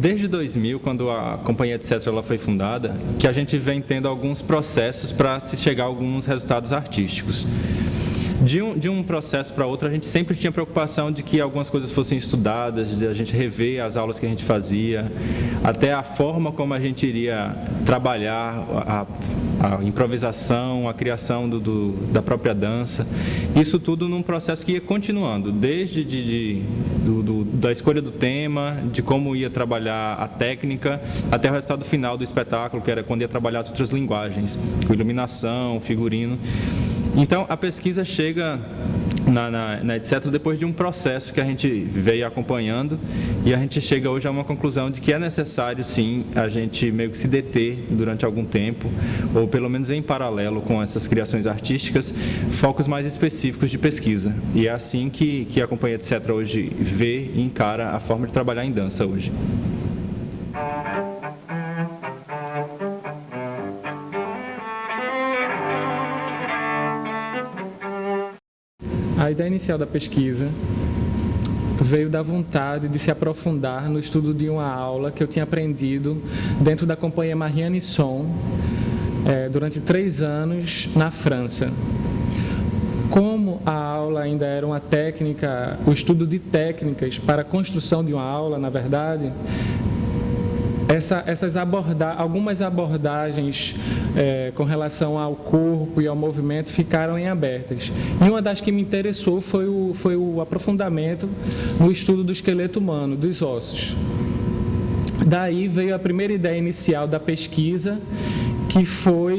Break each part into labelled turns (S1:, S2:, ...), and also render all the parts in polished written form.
S1: desde 2000, quando a Companhia Etc. ela foi fundada, que a gente vem tendo alguns processos para se chegar a alguns resultados artísticos. De um processo para outro, a gente sempre tinha preocupação de que algumas coisas fossem estudadas, de a gente rever as aulas que a gente fazia, até a forma como a gente iria trabalhar a improvisação, a criação da própria dança. Isso tudo num processo que ia continuando, desde da escolha do tema, de como ia trabalhar a técnica, até o resultado final do espetáculo, que era quando ia trabalhar as outras linguagens, iluminação, figurino. Então, a pesquisa chega na etc. depois de um processo que a gente veio acompanhando, e a gente chega hoje a uma conclusão de que é necessário, sim, a gente meio que se deter durante algum tempo, ou pelo menos em paralelo com essas criações artísticas, focos mais específicos de pesquisa. E é assim que a Companhia etc. hoje vê e encara a forma de trabalhar em dança hoje.
S2: A ideia inicial da pesquisa veio da vontade de se aprofundar no estudo de uma aula que eu tinha aprendido dentro da Companhia Marianne Son durante 3 anos na França. Como a aula ainda era uma técnica, o estudo de técnicas para a construção de uma aula, na verdade, algumas abordagens com relação ao corpo e ao movimento ficaram em abertas. E uma das que me interessou foi o aprofundamento no estudo do esqueleto humano, dos ossos. Daí veio a primeira ideia inicial da pesquisa,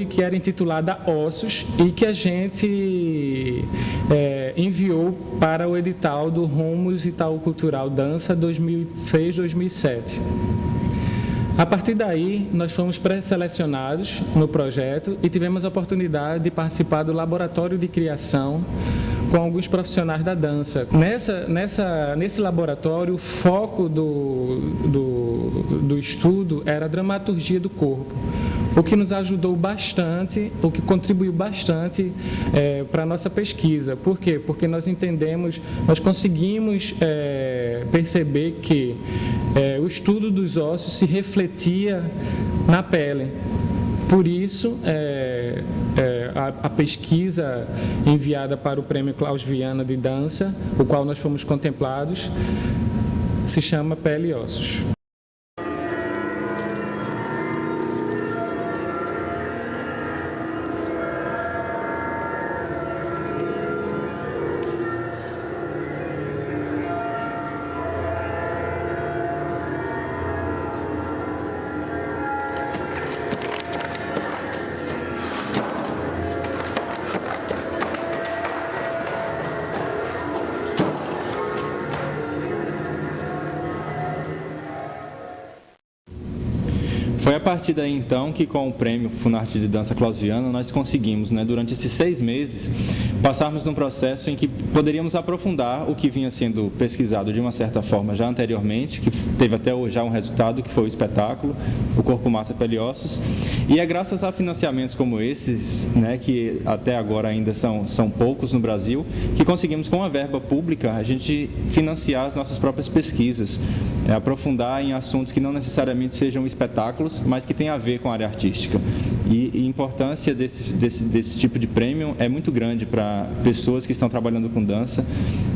S2: que era intitulada Ossos, e que a gente enviou para o edital do Rumos Itaú Cultural Dança 2006-2007. A partir daí, nós fomos pré-selecionados no projeto e tivemos a oportunidade de participar do laboratório de criação com alguns profissionais da dança. Nesse laboratório, o foco do estudo era a dramaturgia do corpo, o que nos ajudou bastante, o que contribuiu bastante para a nossa pesquisa. Por quê? Porque nós conseguimos perceber que o estudo dos ossos se refletia na pele. Por isso, a pesquisa enviada para o Prêmio Klaus Viana de Dança, o qual nós fomos contemplados, se chama Pele e Ossos.
S1: Foi a partir daí, então, que com o prêmio Funarte de Dança Klaus Viana, nós conseguimos, durante esses 6 meses, passarmos num processo em que poderíamos aprofundar o que vinha sendo pesquisado de uma certa forma já anteriormente, que teve até já um resultado, que foi o espetáculo, o Corpo, Massa, Pele e Ossos. E é graças a financiamentos como esses, que até agora ainda são poucos no Brasil, que conseguimos, com a verba pública, a gente financiar as nossas próprias pesquisas, aprofundar em assuntos que não necessariamente sejam espetáculos, mas que tem a ver com a área artística. E a importância desse tipo de prêmio é muito grande para pessoas que estão trabalhando com dança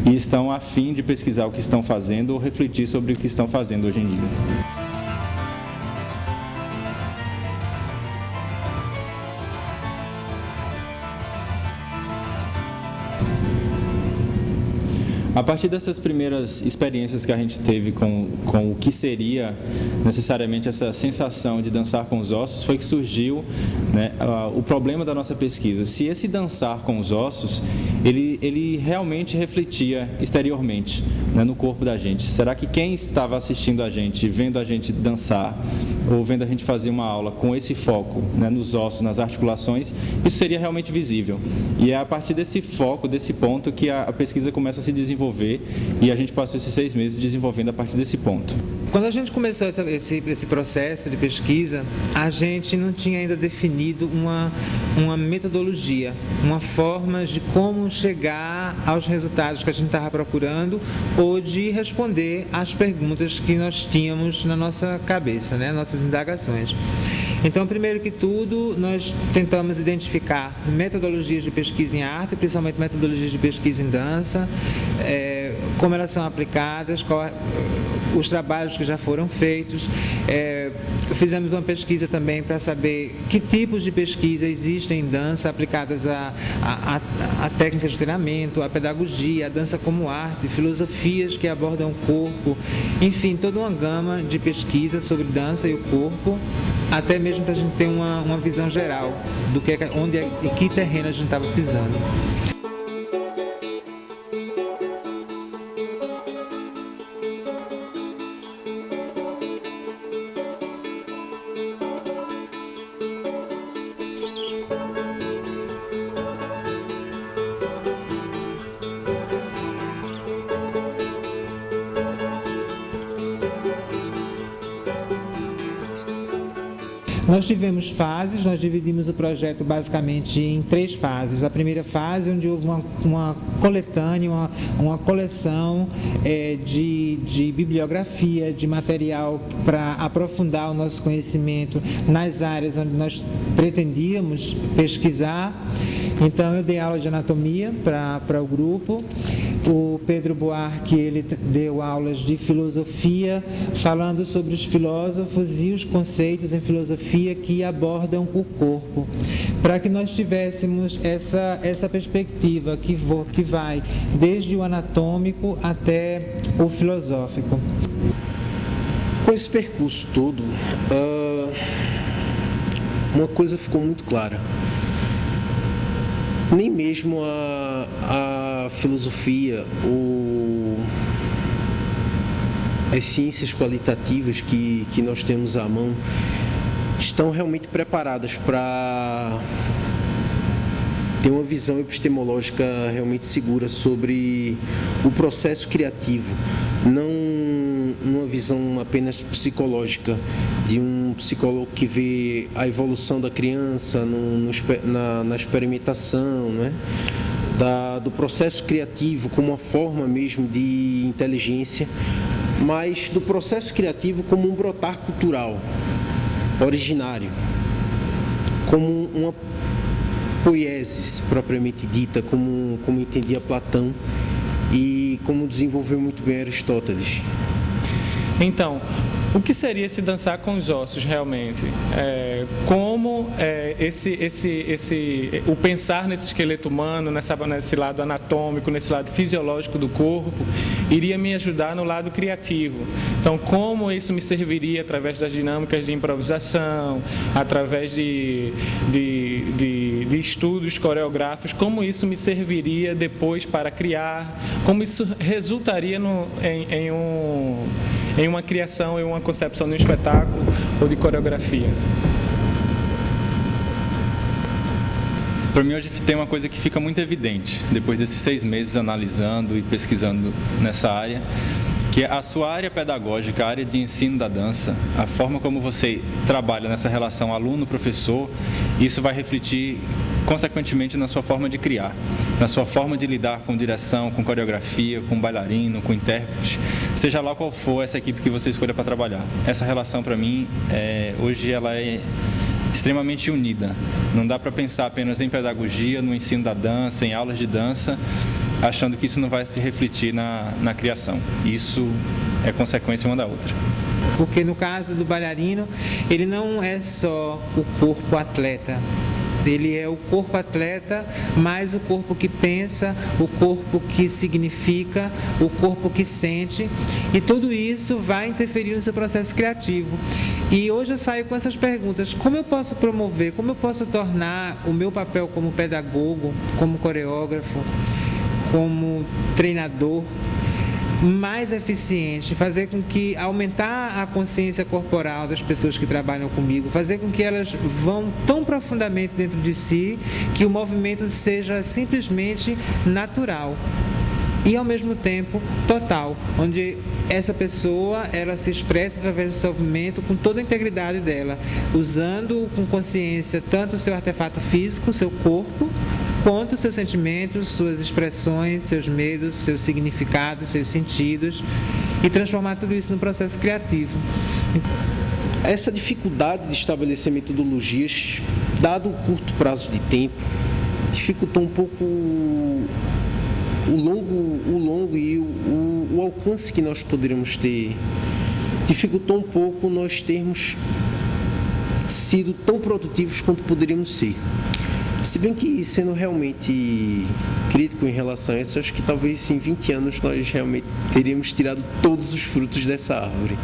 S1: e estão a fim de pesquisar o que estão fazendo ou refletir sobre o que estão fazendo hoje em dia. A partir dessas primeiras experiências que a gente teve com o que seria necessariamente essa sensação de dançar com os ossos, foi que surgiu o problema da nossa pesquisa. Se esse dançar com os ossos, ele realmente refletia exteriormente, no corpo da gente. Será que quem estava assistindo a gente, vendo a gente dançar, ou vendo a gente fazer uma aula com esse foco, né, nos ossos, nas articulações, isso seria realmente visível. E é a partir desse foco, desse ponto, que a pesquisa começa a se desenvolver, e a gente passou esses 6 meses desenvolvendo a partir desse ponto.
S3: Quando a gente começou esse processo de pesquisa, a gente não tinha ainda definido uma metodologia, uma forma de como chegar aos resultados que a gente estava procurando ou de responder às perguntas que nós tínhamos na nossa cabeça, né? Nossas indagações. Então, primeiro que tudo, nós tentamos identificar metodologias de pesquisa em arte, principalmente metodologias de pesquisa em dança, como elas são aplicadas, os trabalhos que já foram feitos. Fizemos uma pesquisa também para saber que tipos de pesquisa existem em dança aplicadas a técnicas de treinamento, a pedagogia, a dança como arte, filosofias que abordam o corpo, enfim, toda uma gama de pesquisa sobre dança e o corpo, até mesmo para a gente ter uma visão geral do onde e que terreno a gente estava pisando. Nós tivemos fases, nós dividimos o projeto basicamente em 3 fases. A primeira fase, onde houve uma coletânea, uma coleção de bibliografia, de material para aprofundar o nosso conhecimento nas áreas onde nós pretendíamos pesquisar. Então, eu dei aula de anatomia para o grupo. O Pedro Buarque, ele deu aulas de filosofia, falando sobre os filósofos e os conceitos em filosofia que abordam o corpo, para que nós tivéssemos essa perspectiva que vai desde o anatômico até o filosófico.
S4: Com esse percurso todo, uma coisa ficou muito clara. Nem mesmo a filosofia ou as ciências qualitativas que nós temos à mão estão realmente preparadas para ter uma visão epistemológica realmente segura sobre o processo criativo, não uma visão apenas psicológica, de um psicólogo que vê a evolução da criança na experimentação, né? Do processo criativo como uma forma mesmo de inteligência, mas do processo criativo como um brotar cultural, originário, como uma poiesis propriamente dita, como entendia Platão e como desenvolveu muito bem Aristóteles.
S2: Então, o que seria esse dançar com os ossos realmente? Como o pensar nesse esqueleto humano, nesse lado anatômico, nesse lado fisiológico do corpo, iria me ajudar no lado criativo. Então, como isso me serviria através das dinâmicas de improvisação, através de estudos coreográficos, como isso me serviria depois para criar, como isso resultaria em uma criação, em uma concepção de um espetáculo ou de coreografia.
S1: Para mim hoje tem uma coisa que fica muito evidente, depois desses 6 meses analisando e pesquisando nessa área, que é a sua área pedagógica, a área de ensino da dança, a forma como você trabalha nessa relação aluno-professor, isso vai refletir consequentemente na sua forma de criar, na sua forma de lidar com direção, com coreografia, com bailarino, com intérprete, seja lá qual for essa equipe que você escolha para trabalhar. Essa relação, para mim, hoje ela é extremamente unida. Não dá para pensar apenas em pedagogia, no ensino da dança, em aulas de dança, achando que isso não vai se refletir na criação. Isso é consequência uma da outra.
S3: Porque no caso do bailarino, ele não é só o corpo atleta. Ele é o corpo atleta, mais o corpo que pensa, o corpo que significa, o corpo que sente, e tudo isso vai interferir no seu processo criativo. E hoje eu saio com essas perguntas: como eu posso promover, como eu posso tornar o meu papel como pedagogo, como coreógrafo, como treinador, mais eficiente, fazer com que aumentar a consciência corporal das pessoas que trabalham comigo, fazer com que elas vão tão profundamente dentro de si que o movimento seja simplesmente natural e ao mesmo tempo total, onde essa pessoa ela se expressa através do seu movimento com toda a integridade dela, usando com consciência tanto o seu artefato físico, o seu corpo, quanto os seus sentimentos, suas expressões, seus medos, seus significados, seus sentidos, e transformar tudo isso num processo criativo.
S4: Essa dificuldade de estabelecer metodologias, dado o curto prazo de tempo, dificultou um pouco o longo e o alcance que nós poderíamos ter. Dificultou um pouco nós termos sido tão produtivos quanto poderíamos ser. Se bem que, sendo realmente crítico em relação a isso, acho que talvez em 20 anos nós realmente teríamos tirado todos os frutos dessa árvore.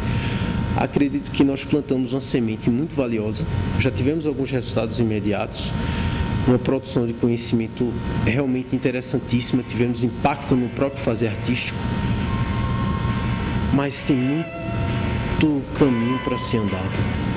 S4: Acredito que nós plantamos uma semente muito valiosa, já tivemos alguns resultados imediatos, uma produção de conhecimento realmente interessantíssima, tivemos impacto no próprio fazer artístico, mas tem muito caminho para ser andado.